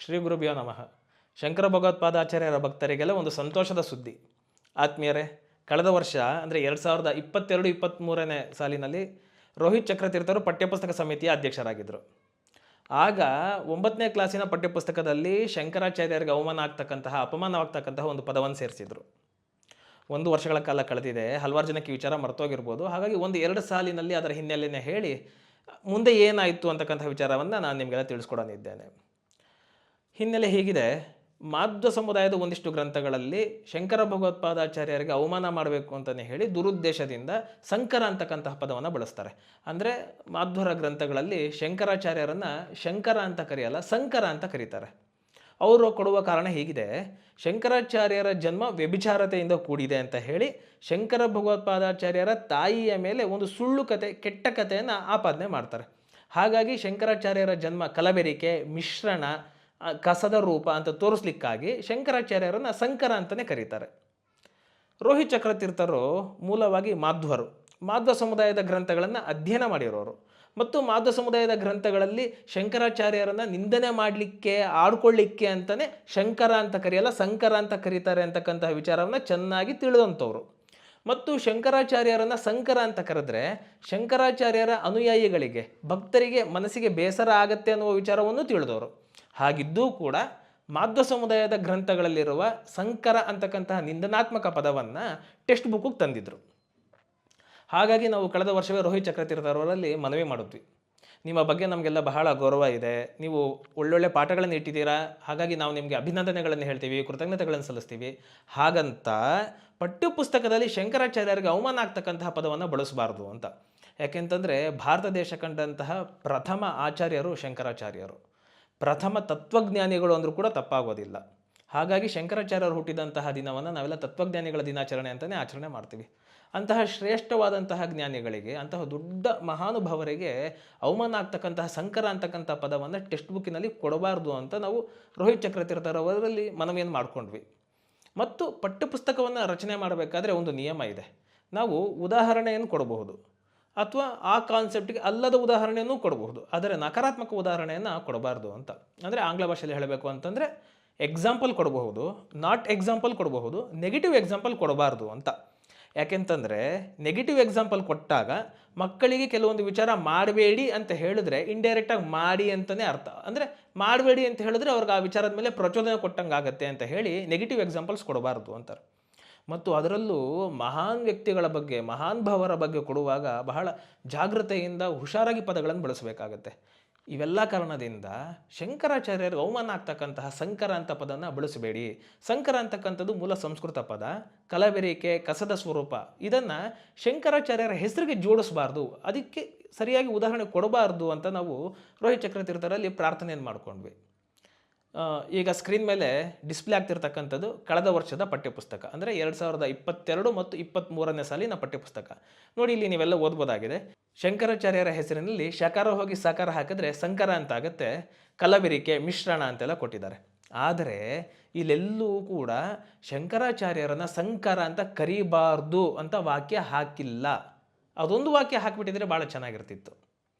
ಶ್ರೀ ಗುರುಭ್ಯೋ ನಮಃ. ಶಂಕರ ಭಗವತ್ಪಾದಾಚಾರ್ಯರ ಭಕ್ತರಿಗೆಲ್ಲ ಒಂದು ಸಂತೋಷದ ಸುದ್ದಿ. ಆತ್ಮೀಯರೇ, ಕಳೆದ ವರ್ಷ ಅಂದರೆ 2022-23ನೇ ಸಾಲಿನಲ್ಲಿ ರೋಹಿತ್ ಚಕ್ರತೀರ್ಥರು ಪಠ್ಯಪುಸ್ತಕ ಸಮಿತಿಯ ಅಧ್ಯಕ್ಷರಾಗಿದ್ದರು. ಆಗ 9ನೇ ಕ್ಲಾಸಿನ ಪಠ್ಯಪುಸ್ತಕದಲ್ಲಿ ಶಂಕರಾಚಾರ್ಯರಿಗೆ ಅಪಮಾನವಾಗ್ತಕ್ಕಂತಹ ಒಂದು ಪದವನ್ನು ಸೇರಿಸಿದರು. 1 ವರ್ಷಗಳ ಕಾಲ ಕಳೆದಿದೆ, ಹಲವಾರು ಜನಕ್ಕೆ ವಿಚಾರ ಮರ್ತೋಗಿರ್ಬೋದು. ಹಾಗಾಗಿ 1-2 ಸಾಲಿನಲ್ಲಿ ಅದರ ಹಿನ್ನೆಲೆಯನ್ನು ಹೇಳಿ ಮುಂದೆ ಏನಾಯಿತು ಅಂತಕ್ಕಂಥ ವಿಚಾರವನ್ನು ನಾನು ನಿಮಗೆಲ್ಲ ತಿಳಿಸ್ಕೊಡೋನಿದ್ದೇನೆ. ಹಿನ್ನೆಲೆ ಹೀಗಿದೆ. ಮಾಧ್ವ ಸಮುದಾಯದ ಒಂದಿಷ್ಟು ಗ್ರಂಥಗಳಲ್ಲಿ ಶಂಕರ ಭಗವತ್ಪಾದಾಚಾರ್ಯರಿಗೆ ಅವಮಾನ ಮಾಡಬೇಕು ಅಂತಲೇ ಹೇಳಿ ದುರುದ್ದೇಶದಿಂದ ಸಂಕರ ಅಂತಕ್ಕಂತಹ ಪದವನ್ನು ಬಳಸ್ತಾರೆ. ಅಂದರೆ ಮಾಧ್ವರ ಗ್ರಂಥಗಳಲ್ಲಿ ಶಂಕರಾಚಾರ್ಯರನ್ನು ಶಂಕರ ಅಂತ ಕರೆಯಲ್ಲ, ಸಂಕರ ಅಂತ ಕರೀತಾರೆ. ಅವರು ಕೊಡುವ ಕಾರಣ ಹೀಗಿದೆ: ಶಂಕರಾಚಾರ್ಯರ ಜನ್ಮ ವ್ಯಭಿಚಾರತೆಯಿಂದ ಕೂಡಿದೆ ಅಂತ ಹೇಳಿ ಶಂಕರ ಭಗವತ್ಪಾದಾಚಾರ್ಯರ ತಾಯಿಯ ಮೇಲೆ ಒಂದು ಸುಳ್ಳು ಕತೆ, ಕೆಟ್ಟ ಕಥೆಯನ್ನು ಆಪಾದನೆ ಮಾಡ್ತಾರೆ. ಹಾಗಾಗಿ ಶಂಕರಾಚಾರ್ಯರ ಜನ್ಮ ಕಲಬೆರಿಕೆ, ಮಿಶ್ರಣ, ಕಸದ ರೂಪ ಅಂತ ತೋರಿಸ್ಲಿಕ್ಕಾಗಿ ಶಂಕರಾಚಾರ್ಯರನ್ನು ಸಂಕರ ಅಂತಲೇ ಕರೀತಾರೆ. ರೋಹಿತ್ ಚಕ್ರತೀರ್ಥರು ಮೂಲವಾಗಿ ಮಾಧ್ವರು, ಮಾಧ್ವ ಸಮುದಾಯದ ಗ್ರಂಥಗಳನ್ನು ಅಧ್ಯಯನ ಮಾಡಿರೋರು ಮತ್ತು ಮಾಧ್ವ ಸಮುದಾಯದ ಗ್ರಂಥಗಳಲ್ಲಿ ಶಂಕರಾಚಾರ್ಯರನ್ನು ನಿಂದನೆ ಮಾಡಲಿಕ್ಕೆ, ಆಡ್ಕೊಳ್ಳಿಕ್ಕೆ ಅಂತಲೇ ಶಂಕರ ಅಂತ ಕರೆಯಲ್ಲ, ಸಂಕರ ಅಂತ ಕರೀತಾರೆ ಅಂತಕ್ಕಂತಹ ವಿಚಾರವನ್ನು ಚೆನ್ನಾಗಿ ತಿಳಿದಂಥವ್ರು. ಮತ್ತು ಶಂಕರಾಚಾರ್ಯರನ್ನು ಸಂಕರ ಅಂತ ಕರೆದ್ರೆ ಶಂಕರಾಚಾರ್ಯರ ಅನುಯಾಯಿಗಳಿಗೆ, ಭಕ್ತರಿಗೆ ಮನಸ್ಸಿಗೆ ಬೇಸರ ಆಗತ್ತೆ ಅನ್ನುವ ವಿಚಾರವನ್ನು ತಿಳಿದವರು. ಹಾಗಿದ್ದೂ ಕೂಡ ಮಾಧ್ವ ಸಮುದಾಯದ ಗ್ರಂಥಗಳಲ್ಲಿರುವ ಸಂಕರ ಅಂತಕ್ಕಂತಹ ನಿಂದನಾತ್ಮಕ ಪದವನ್ನು ಟೆಕ್ಸ್ಟ್ ಬುಕ್ಕಿಗೆ ತಂದಿದ್ರು. ಹಾಗಾಗಿ ನಾವು ಕಳೆದ ವರ್ಷವೇ ರೋಹಿತ್ ಚಕ್ರತೀರ್ಥರವರಲ್ಲಿ ಮನವಿ ಮಾಡಿದ್ವಿ. ನಿಮ್ಮ ಬಗ್ಗೆ ನಮಗೆಲ್ಲ ಬಹಳ ಗೌರವ ಇದೆ, ನೀವು ಒಳ್ಳೊಳ್ಳೆ ಪಾಠಗಳನ್ನು ಇಟ್ಟಿದ್ದೀರಾ, ಹಾಗಾಗಿ ನಾವು ನಿಮಗೆ ಅಭಿನಂದನೆಗಳನ್ನು ಹೇಳ್ತೀವಿ, ಕೃತಜ್ಞತೆಗಳನ್ನು ಸಲ್ಲಿಸ್ತೀವಿ. ಹಾಗಂತ ಪಠ್ಯಪುಸ್ತಕದಲ್ಲಿ ಶಂಕರಾಚಾರ್ಯರಿಗೆ ಅವಮಾನ ಆಗ್ತಕ್ಕಂತಹ ಪದವನ್ನು ಬಳಸಬಾರ್ದು ಅಂತ. ಯಾಕೆಂತಂದರೆ ಭಾರತ ದೇಶ ಕಂಡಂತಹ ಪ್ರಥಮ ಆಚಾರ್ಯರು ಶಂಕರಾಚಾರ್ಯರು, ಪ್ರಥಮ ತತ್ವಜ್ಞಾನಿಗಳು ಅಂದರೂ ಕೂಡ ತಪ್ಪಾಗೋದಿಲ್ಲ. ಹಾಗಾಗಿ ಶಂಕರಾಚಾರ್ಯರು ಹುಟ್ಟಿದಂತಹ ದಿನವನ್ನು ನಾವೆಲ್ಲ ತತ್ವಜ್ಞಾನಿಗಳ ದಿನಾಚರಣೆ ಅಂತಲೇ ಆಚರಣೆ ಮಾಡ್ತೀವಿ. ಅಂತಹ ಶ್ರೇಷ್ಠವಾದಂತಹ ಜ್ಞಾನಿಗಳಿಗೆ, ಅಂತಹ ದೊಡ್ಡ ಮಹಾನುಭಾವರಿಗೆ ಅವಮಾನ ಆಗ್ತಕ್ಕಂತಹ ಸಂಕರ ಅಂತಕ್ಕಂಥ ಪದವನ್ನು ಟೆಕ್ಸ್ಟ್ ಬುಕ್ಕಿನಲ್ಲಿ ಕೊಡಬಾರ್ದು ಅಂತ ನಾವು ರೋಹಿತ್ ಚಕ್ರತೀರ್ಥರವರಲ್ಲಿ ಮನವಿಯನ್ನು ಮಾಡಿಕೊಂಡ್ವಿ. ಮತ್ತು ಪಠ್ಯಪುಸ್ತಕವನ್ನು ರಚನೆ ಮಾಡಬೇಕಾದ್ರೆ ಒಂದು ನಿಯಮ ಇದೆ. ನಾವು ಉದಾಹರಣೆಯನ್ನು ಕೊಡಬಹುದು ಅಥವಾ ಆ ಕಾನ್ಸೆಪ್ಟ್ಗೆ ಅಲ್ಲದ ಉದಾಹರಣೆಯನ್ನು ಕೊಡಬಹುದು, ಆದರೆ ನಕಾರಾತ್ಮಕ ಉದಾಹರಣೆಯನ್ನು ಕೊಡಬಾರ್ದು ಅಂತ. ಅಂದರೆ ಆಂಗ್ಲ ಭಾಷೆಯಲ್ಲಿ ಹೇಳಬೇಕು ಅಂತಂದರೆ ಎಕ್ಸಾಂಪಲ್ ಕೊಡಬಹುದು, ನಾಟ್ ಎಕ್ಸಾಂಪಲ್ ಕೊಡಬಹುದು, ನೆಗೆಟಿವ್ ಎಕ್ಸಾಂಪಲ್ ಕೊಡಬಾರ್ದು ಅಂತ. ಯಾಕೆಂತಂದರೆ ನೆಗೆಟಿವ್ ಎಕ್ಸಾಂಪಲ್ ಕೊಟ್ಟಾಗ ಮಕ್ಕಳಿಗೆ ಕೆಲವೊಂದು ವಿಚಾರ ಮಾಡಬೇಡಿ ಅಂತ ಹೇಳಿದ್ರೆ ಇಂಡೈರೆಕ್ಟಾಗಿ ಮಾಡಿ ಅಂತಲೇ ಅರ್ಥ. ಅಂದರೆ ಮಾಡಬೇಡಿ ಅಂತ ಹೇಳಿದ್ರೆ ಅವ್ರಿಗೆ ಆ ವಿಚಾರದ ಮೇಲೆ ಪ್ರಚೋದನೆ ಕೊಟ್ಟಂಗೆ ಆಗುತ್ತೆ ಅಂತ ಹೇಳಿ ನೆಗೆಟಿವ್ ಎಕ್ಸಾಂಪಲ್ಸ್ ಕೊಡಬಾರ್ದು ಅಂತಾರೆ. ಮತ್ತು ಅದರಲ್ಲೂ ಮಹಾನ್ ವ್ಯಕ್ತಿಗಳ ಬಗ್ಗೆ, ಮಹಾನ್ ಭಾವರ ಬಗ್ಗೆ ಕೊಡುವಾಗ ಬಹಳ ಜಾಗೃತೆಯಿಂದ ಹುಷಾರಾಗಿ ಪದಗಳನ್ನು ಬಳಸಬೇಕಾಗತ್ತೆ. ಇವೆಲ್ಲ ಕಾರಣದಿಂದ ಶಂಕರಾಚಾರ್ಯರಿಗೆ ಅವಮಾನ ಆಗ್ತಕ್ಕಂತಹ ಸಂಕರ ಅಂತ ಪದನ ಬಳಸಬೇಡಿ. ಸಂಕರ ಅಂತಕ್ಕಂಥದ್ದು ಮೂಲ ಸಂಸ್ಕೃತ ಪದ, ಕಲಬೆರಿಕೆ, ಕಸದ ಸ್ವರೂಪ. ಇದನ್ನು ಶಂಕರಾಚಾರ್ಯರ ಹೆಸರಿಗೆ ಜೋಡಿಸಬಾರ್ದು, ಅದಕ್ಕೆ ಸರಿಯಾಗಿ ಉದಾಹರಣೆ ಕೊಡಬಾರ್ದು ಅಂತ ನಾವು ರೋಹಿತ್ ಚಕ್ರತೀರ್ಥರಲ್ಲಿ ಪ್ರಾರ್ಥನೆಯನ್ನು ಮಾಡಿಕೊಂಡ್ವಿ. ಈಗ ಸ್ಕ್ರೀನ್ ಮೇಲೆ ಡಿಸ್ಪ್ಲೇ ಆಗ್ತಿರ್ತಕ್ಕಂಥದ್ದು ಕಳೆದ ವರ್ಷದ ಪಠ್ಯಪುಸ್ತಕ, ಅಂದರೆ 2022 ಮತ್ತು 23ನೇ ಸಾಲಿನ ಪಠ್ಯಪುಸ್ತಕ. ನೋಡಿ, ಇಲ್ಲಿ ನೀವೆಲ್ಲ ಓದ್ಬೋದಾಗಿದೆ. ಶಂಕರಾಚಾರ್ಯರ ಹೆಸರಿನಲ್ಲಿ ಶಕಾರ ಹೋಗಿ ಸಕಾರ ಹಾಕಿದ್ರೆ ಸಂಕರ ಅಂತ ಆಗುತ್ತೆ, ಕಲಬೆರಿಕೆ, ಮಿಶ್ರಣ ಅಂತೆಲ್ಲ ಕೊಟ್ಟಿದ್ದಾರೆ. ಆದರೆ ಇಲ್ಲೆಲ್ಲೂ ಕೂಡ ಶಂಕರಾಚಾರ್ಯರನ್ನು ಸಂಕರ ಅಂತ ಕರೀಬಾರ್ದು ಅಂತ ವಾಕ್ಯ ಹಾಕಿಲ್ಲ. ಅದೊಂದು ವಾಕ್ಯ ಹಾಕಿಬಿಟ್ಟಿದ್ರೆ ಭಾಳ ಚೆನ್ನಾಗಿರ್ತಿತ್ತು.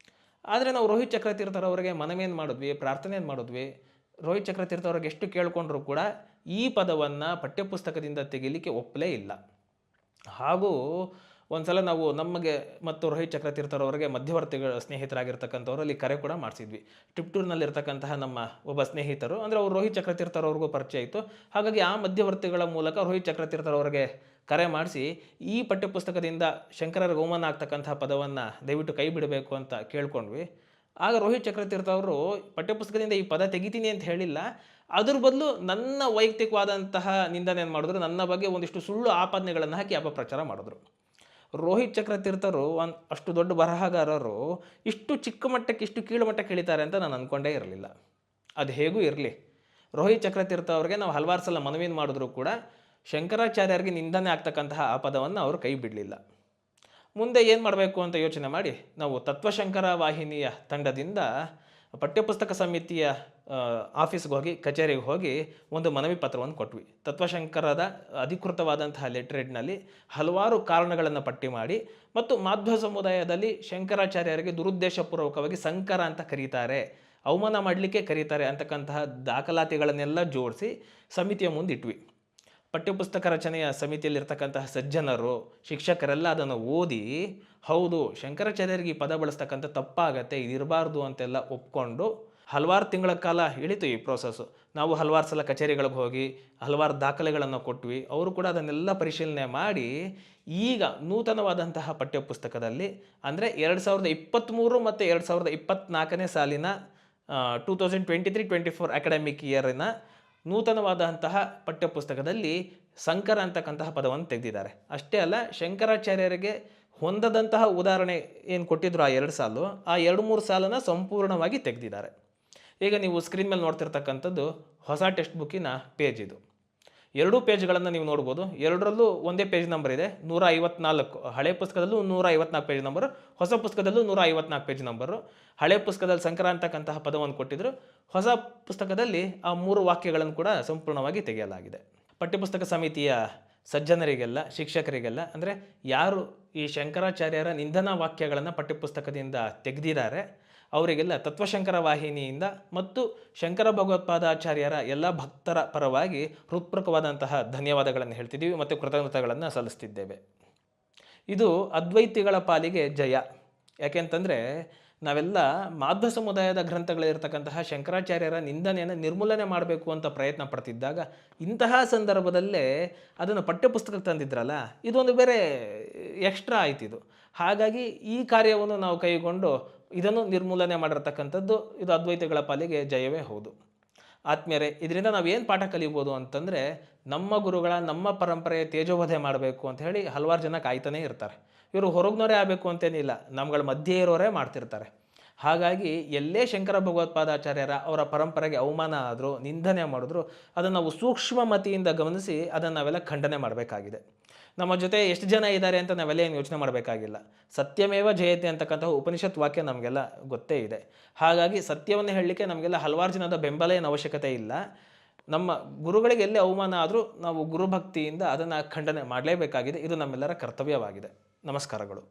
ಆದರೆ ನಾವು ರೋಹಿತ್ ಚಕ್ರತೀರ್ಥರವರಿಗೆ ಮನವಿಯನ್ನು ಮಾಡಿದ್ವಿ, ಪ್ರಾರ್ಥನೆಯನ್ನು ಮಾಡಿದ್ವಿ. ರೋಹಿತ್ ಚಕ್ರತೀರ್ಥ ಅವ್ರಿಗೆ ಎಷ್ಟು ಕೇಳಿಕೊಂಡ್ರೂ ಕೂಡ ಈ ಪದವನ್ನು ಪಠ್ಯಪುಸ್ತಕದಿಂದ ತೆಗಿಲಿಕ್ಕೆ ಒಪ್ಪಲೇ ಇಲ್ಲ. ಹಾಗೂ ಒಂದು ಸಲ ನಾವು ನಮಗೆ ಮತ್ತು ರೋಹಿತ್ ಚಕ್ರತೀರ್ಥರವರಿಗೆ ಮಧ್ಯವರ್ತಿಗಳ ಸ್ನೇಹಿತರಾಗಿರ್ತಕ್ಕಂಥವರಲ್ಲಿ ಕರೆ ಕೂಡ ಮಾಡಿಸಿದ್ವಿ. ಟಿಪ್ಟೂರಿನಲ್ಲಿರ್ತಕ್ಕಂತಹ ನಮ್ಮ ಒಬ್ಬ ಸ್ನೇಹಿತರು, ಅಂದರೆ ಅವರು ರೋಹಿತ್ ಚಕ್ರತೀರ್ಥರವ್ರಿಗೂ ಪರಿಚಯ ಇತ್ತು. ಹಾಗಾಗಿ ಆ ಮಧ್ಯವರ್ತಿಗಳ ಮೂಲಕ ರೋಹಿತ್ ಚಕ್ರತೀರ್ಥರವರಿಗೆ ಕರೆ ಮಾಡಿಸಿ ಈ ಪಠ್ಯಪುಸ್ತಕದಿಂದ ಶಂಕರರಿಗೆ ಅವಮಾನ ಆಗ್ತಕ್ಕಂತಹ ಪದವನ್ನು ದಯವಿಟ್ಟು ಕೈ ಬಿಡಬೇಕು ಅಂತ ಕೇಳ್ಕೊಂಡ್ವಿ. ಆಗ ರೋಹಿತ್ ಚಕ್ರತೀರ್ಥ ಅವರು ಪಠ್ಯಪುಸ್ತಕದಿಂದ ಈ ಪದ ತೆಗಿತೀನಿ ಅಂತ ಹೇಳಿಲ್ಲ, ಅದ್ರ ಬದಲು ನನ್ನ ವೈಯಕ್ತಿಕವಾದಂತಹ ನಿಂದನೆಯನ್ನು ಮಾಡಿದ್ರು, ನನ್ನ ಬಗ್ಗೆ ಒಂದಿಷ್ಟು ಸುಳ್ಳು ಆಪಾದನೆಗಳನ್ನು ಹಾಕಿ ಅಪಪ್ರಚಾರ ಮಾಡಿದ್ರು. ರೋಹಿತ್ ಚಕ್ರತೀರ್ಥರು ಅಷ್ಟು ದೊಡ್ಡ ಬರಹಗಾರರು ಇಷ್ಟು ಚಿಕ್ಕ ಮಟ್ಟಕ್ಕೆ, ಇಷ್ಟು ಕೀಳು ಮಟ್ಟಕ್ಕೆ ಇಳಿತಾರೆ ಅಂತ ನಾನು ಅಂದ್ಕೊಂಡೇ ಇರಲಿಲ್ಲ. ಅದು ಹೇಗೂ ಇರಲಿ, ರೋಹಿತ್ ಚಕ್ರತೀರ್ಥ ಅವ್ರಿಗೆ ನಾವು ಹಲವಾರು ಸಲ ಮನವಿಯನ್ನು ಮಾಡಿದ್ರು ಕೂಡ ಶಂಕರಾಚಾರ್ಯರಿಗೆ ನಿಂದನೆ ಆಗ್ತಕ್ಕಂತಹ ಆ ಪದವನ್ನು ಅವರು ಕೈ ಬಿಡಲಿಲ್ಲ. ಮುಂದೆ ಏನು ಮಾಡಬೇಕು ಅಂತ ಯೋಚನೆ ಮಾಡಿ ನಾವು ತತ್ವಶಂಕರ ವಾಹಿನಿಯ ತಂಡದಿಂದ ಪಠ್ಯಪುಸ್ತಕ ಸಮಿತಿಯ ಆಫೀಸ್ಗೆ ಹೋಗಿ, ಕಚೇರಿಗೆ ಹೋಗಿ ಒಂದು ಮನವಿ ಪತ್ರವನ್ನು ಕೊಟ್ವಿ. ತತ್ವಶಂಕರದ ಅಧಿಕೃತವಾದಂತಹ ಲೆಟರೇಡ್ನಲ್ಲಿ ಹಲವಾರು ಕಾರಣಗಳನ್ನು ಪಟ್ಟಿ ಮಾಡಿ ಮತ್ತು ಮಾಧ್ವ ಸಮುದಾಯದಲ್ಲಿ ಶಂಕರಾಚಾರ್ಯರಿಗೆ ದುರುದ್ದೇಶಪೂರ್ವಕವಾಗಿ ಸಂಕರ ಅಂತ ಕರೀತಾರೆ, ಅವಮಾನ ಮಾಡಲಿಕ್ಕೆ ಕರೀತಾರೆ ಅಂತಕ್ಕಂತಹ ದಾಖಲಾತಿಗಳನ್ನೆಲ್ಲ ಜೋಡಿಸಿ ಸಮಿತಿಯ ಮುಂದಿಟ್ವಿ. ಪಠ್ಯಪುಸ್ತಕ ರಚನೆಯ ಸಮಿತಿಯಲ್ಲಿರ್ತಕ್ಕಂತಹ ಸಜ್ಜನರು, ಶಿಕ್ಷಕರೆಲ್ಲ ಅದನ್ನು ಓದಿ, ಹೌದು ಶಂಕರಾಚಾರ್ಯರಿಗೆ ಈ ಪದ ಬಳಸ್ತಕ್ಕಂಥ ತಪ್ಪಾಗತ್ತೆ, ಇದಿರಬಾರ್ದು ಅಂತೆಲ್ಲ ಒಪ್ಕೊಂಡು ಹಲವಾರು ತಿಂಗಳ ಕಾಲ ಇಳಿತು ಈ ಪ್ರೋಸೆಸ್ಸು. ನಾವು ಹಲವಾರು ಸಲ ಕಚೇರಿಗಳಿಗೆ ಹೋಗಿ ಹಲವಾರು ದಾಖಲೆಗಳನ್ನು ಕೊಟ್ವಿ. ಅವರು ಕೂಡ ಅದನ್ನೆಲ್ಲ ಪರಿಶೀಲನೆ ಮಾಡಿ ಈಗ ನೂತನವಾದಂತಹ ಪಠ್ಯಪುಸ್ತಕದಲ್ಲಿ ಅಂದರೆ 2023 ಮತ್ತು 2024ನೇ ಸಾಲಿನ 2023-24 ಅಕಾಡೆಮಿಕ್ ಇಯರಿನ ನೂತನವಾದಂತಹ ಪಠ್ಯಪುಸ್ತಕದಲ್ಲಿ ಸಂಕರ ಅಂತಕ್ಕಂತಹ ಪದವನ್ನು ತೆಗೆದಿದ್ದಾರೆ. ಅಷ್ಟೇ ಅಲ್ಲ, ಶಂಕರಾಚಾರ್ಯರಿಗೆ ಹೊಂದದಂತಹ ಉದಾಹರಣೆ ಏನು ಕೊಟ್ಟಿದ್ರು ಆ 2 ಸಾಲು, ಆ 2-3 ಸಾಲನ್ನು ಸಂಪೂರ್ಣವಾಗಿ ತೆಗೆದಿದ್ದಾರೆ. ಈಗ ನೀವು ಸ್ಕ್ರೀನ್ ಮೇಲೆ ನೋಡ್ತಿರ್ತಕ್ಕಂಥದ್ದು ಹೊಸ ಟೆಕ್ಸ್ಟ್ ಬುಕ್ಕಿನ ಪೇಜ್. ಇದು 2 ಪೇಜ್ಗಳನ್ನು ನೀವು ನೋಡ್ಬೋದು. ಎರಡರಲ್ಲೂ ಒಂದೇ ಪೇಜ್ ನಂಬರ್ ಇದೆ, 154. ಹಳೆ ಪುಸ್ತಕದಲ್ಲೂ 154 ಪೇಜ್ ನಂಬರು, ಹೊಸ ಪುಸ್ತಕದಲ್ಲೂ 154 ಪೇಜ್ ನಂಬರು. ಹಳೆ ಪುಸ್ತಕದಲ್ಲಿ ಸಂಕರ ಅಂತಕ್ಕಂತಹ ಪದವನ್ನು ಕೊಟ್ಟಿದ್ರು, ಹೊಸ ಪುಸ್ತಕದಲ್ಲಿ ಆ 3 ವಾಕ್ಯಗಳನ್ನು ಕೂಡ ಸಂಪೂರ್ಣವಾಗಿ ತೆಗೆಯಲಾಗಿದೆ. ಪಠ್ಯಪುಸ್ತಕ ಸಮಿತಿಯ ಸಜ್ಜನರಿಗೆಲ್ಲ, ಶಿಕ್ಷಕರಿಗೆಲ್ಲ, ಅಂದರೆ ಯಾರು ಈ ಶಂಕರಾಚಾರ್ಯರ ನಿಂದನಾ ವಾಕ್ಯಗಳನ್ನು ಪಠ್ಯಪುಸ್ತಕದಿಂದ ತೆಗೆದಿದ್ದಾರೆ ಅವರಿಗೆಲ್ಲ ತತ್ವಶಂಕರ ವಾಹಿನಿಯಿಂದ ಮತ್ತು ಶಂಕರ ಭಗವತ್ಪಾದಾಚಾರ್ಯರ ಎಲ್ಲ ಭಕ್ತರ ಪರವಾಗಿ ಹೃತ್ಪೂರ್ವಕವಾದಂತಹ ಧನ್ಯವಾದಗಳನ್ನು ಹೇಳ್ತಿದ್ದೀವಿ ಮತ್ತು ಕೃತಜ್ಞತೆಗಳನ್ನು ಸಲ್ಲಿಸ್ತಿದ್ದೇವೆ. ಇದು ಅದ್ವೈತಿಗಳ ಪಾಲಿಗೆ ಜಯ. ಯಾಕೆಂತಂದರೆ ನಾವೆಲ್ಲ ಮಾಧ್ವ ಸಮುದಾಯದ ಗ್ರಂಥಗಳಿರ್ತಕ್ಕಂತಹ ಶಂಕರಾಚಾರ್ಯರ ನಿಂದನೆಯನ್ನು ನಿರ್ಮೂಲನೆ ಮಾಡಬೇಕು ಅಂತ ಪ್ರಯತ್ನ ಪಡ್ತಿದ್ದಾಗ ಇಂತಹ ಸಂದರ್ಭದಲ್ಲೇ ಅದನ್ನು ಪಠ್ಯಪುಸ್ತಕಕ್ಕೆ ತಂದಿದ್ರಲ್ಲ, ಇದೊಂದು ಬೇರೆ ಎಕ್ಸ್ಟ್ರಾ ಆಯ್ತಿದು. ಹಾಗಾಗಿ ಈ ಕಾರ್ಯವನ್ನು ನಾವು ಕೈಗೊಂಡು ಇದನ್ನು ನಿರ್ಮೂಲನೆ ಮಾಡಿರ್ತಕ್ಕಂಥದ್ದು ಇದು ಅದ್ವೈತಗಳ ಪಾಲಿಗೆ ಜಯವೇ ಹೌದು. ಆತ್ಮೀಯರೇ, ಇದರಿಂದ ನಾವೇನು ಪಾಠ ಕಲಿಬೋದು ಅಂತಂದರೆ, ನಮ್ಮ ಗುರುಗಳ ನಮ್ಮ ಪರಂಪರೆಯ ತೇಜೋವಧೆ ಮಾಡಬೇಕು ಅಂತ ಹೇಳಿ ಹಲವಾರು ಜನ ಕಾಯ್ತಾನೇ ಇರ್ತಾರೆ. ಇವರು ಹೊರಗ್ನವರೇ ಆಗಬೇಕು ಅಂತೇನಿಲ್ಲ, ನಮ್ಗಳ ಮಧ್ಯೆ ಇರೋರೇ ಮಾಡ್ತಿರ್ತಾರೆ. ಹಾಗಾಗಿ ಎಲ್ಲೇ ಶಂಕರ ಭಗವತ್ಪಾದಾಚಾರ್ಯರ ಅವರ ಪರಂಪರೆಗೆ ಅವಮಾನ ಆದರೂ, ನಿಂದನೆ ಮಾಡಿದ್ರು, ಅದನ್ನು ನಾವು ಸೂಕ್ಷ್ಮ ಮತಿಯಿಂದ ಗಮನಿಸಿ ಅದನ್ನು ನಾವೆಲ್ಲ ಖಂಡನೆ ಮಾಡಬೇಕಾಗಿದೆ. ನಮ್ಮ ಜೊತೆ ಎಷ್ಟು ಜನ ಇದ್ದಾರೆ ಅಂತ ನಾವೆಲ್ಲ ಏನು ಯೋಚನೆ ಮಾಡಬೇಕಾಗಿಲ್ಲ. ಸತ್ಯಮೇವ ಜಯತೆ ಅಂತಕ್ಕಂತಹ ಉಪನಿಷತ್ ವಾಕ್ಯ ನಮಗೆಲ್ಲ ಗೊತ್ತೇ ಇದೆ. ಹಾಗಾಗಿ ಸತ್ಯವನ್ನು ಹೇಳಲಿಕ್ಕೆ ನಮಗೆಲ್ಲ ಹಲವಾರು ಜನದ ಬೆಂಬಲ ಏನು ಅವಶ್ಯಕತೆ ಇಲ್ಲ. ನಮ್ಮ ಗುರುಗಳಿಗೆ ಎಲ್ಲೇ ಅವಮಾನ ಆದರೂ ನಾವು ಗುರುಭಕ್ತಿಯಿಂದ ಅದನ್ನು ಖಂಡನೆ ಮಾಡಲೇಬೇಕಾಗಿದೆ. ಇದು ನಮ್ಮೆಲ್ಲರ ಕರ್ತವ್ಯವಾಗಿದೆ. ನಮಸ್ಕಾರಗಳು.